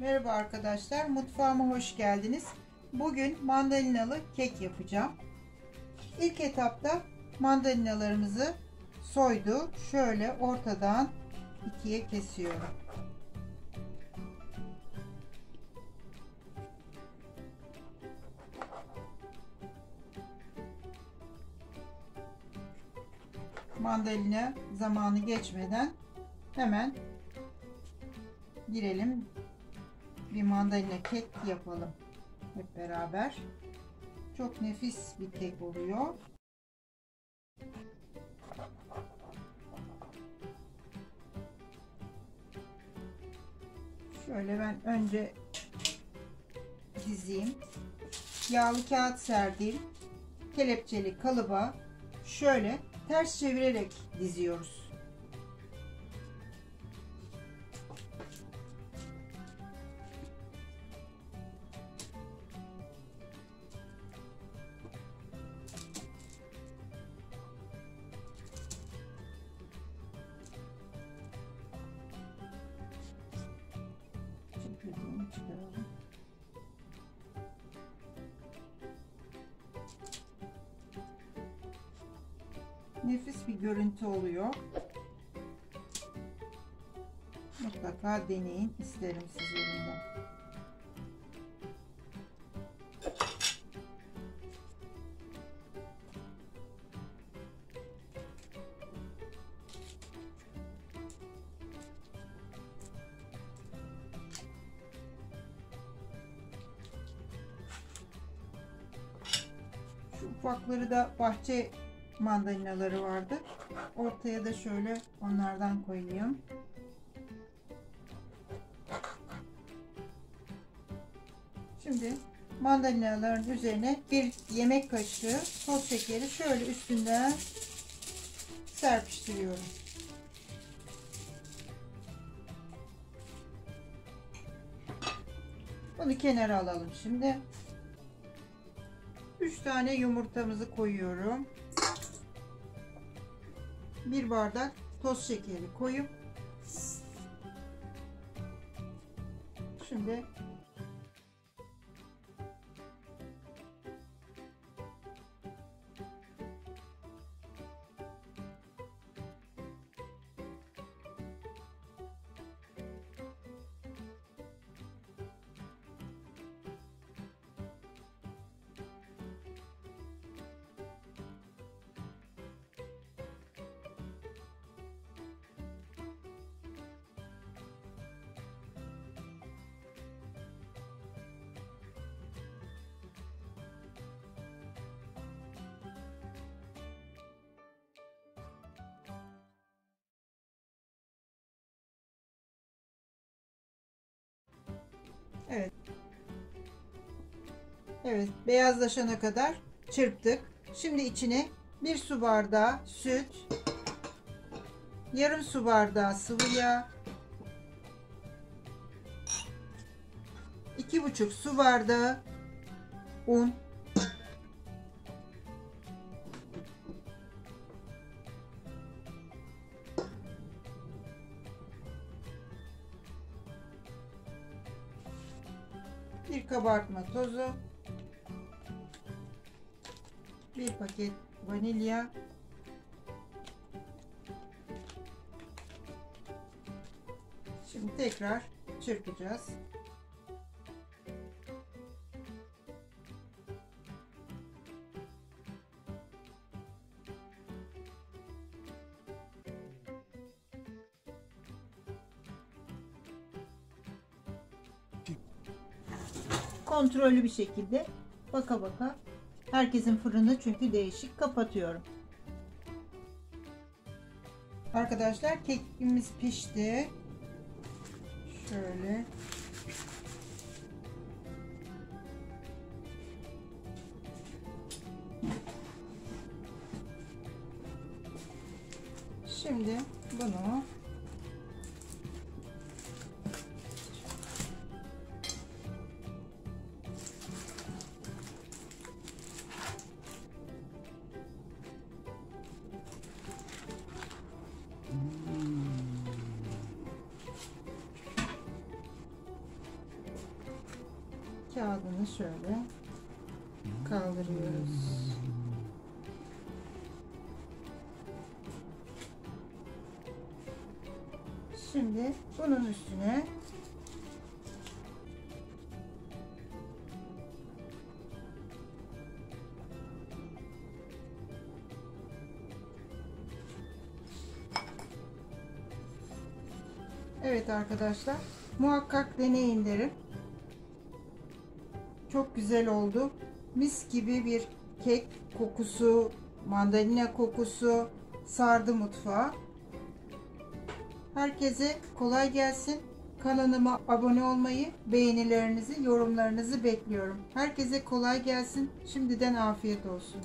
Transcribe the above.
Merhaba arkadaşlar, mutfağıma hoş geldiniz. Bugün mandalinalı kek yapacağım. İlk etapta mandalinalarımızı soyduk. Şöyle ortadan ikiye kesiyorum. Mandalina zamanı geçmeden hemen girelim. Bir mandalina kek yapalım hep beraber. Çok nefis bir kek oluyor. Şöyle ben önce dizeyim. Yağlı kağıt serdiğim kelepçeli kalıba şöyle ters çevirerek diziyoruz. Çıkaralım. Nefis bir görüntü oluyor. Mutlaka deneyin isterim sizlerinden. Şu ufakları da bahçe mandalinaları vardı. Ortaya da şöyle onlardan koyayım. Şimdi mandalinaların üzerine bir yemek kaşığı toz şekeri şöyle üstünden serpiştiriyorum. Bunu kenara alalım şimdi. 3 tane yumurtamızı koyuyorum. 1 bardak toz şekeri koyup şimdi evet. Evet, beyazlaşana kadar çırptık. Şimdi içine 1 su bardağı süt, yarım su bardağı sıvı yağ, 2,5 su bardağı un, bir kabartma tozu, 1 paket vanilya, şimdi tekrar çırpacağız. Kontrollü bir şekilde baka baka, herkesin fırını çünkü değişik, kapatıyorum. Arkadaşlar kekimiz pişti. Şöyle şimdi bunu Kağıdını şöyle kaldırıyoruz. Şimdi bunun üstüne evet arkadaşlar, muhakkak deneyin derim. Çok güzel oldu. Mis gibi bir kek kokusu, mandalina kokusu sardı mutfağı. Herkese kolay gelsin. Kanalıma abone olmayı, beğenilerinizi, yorumlarınızı bekliyorum. Herkese kolay gelsin. Şimdiden afiyet olsun.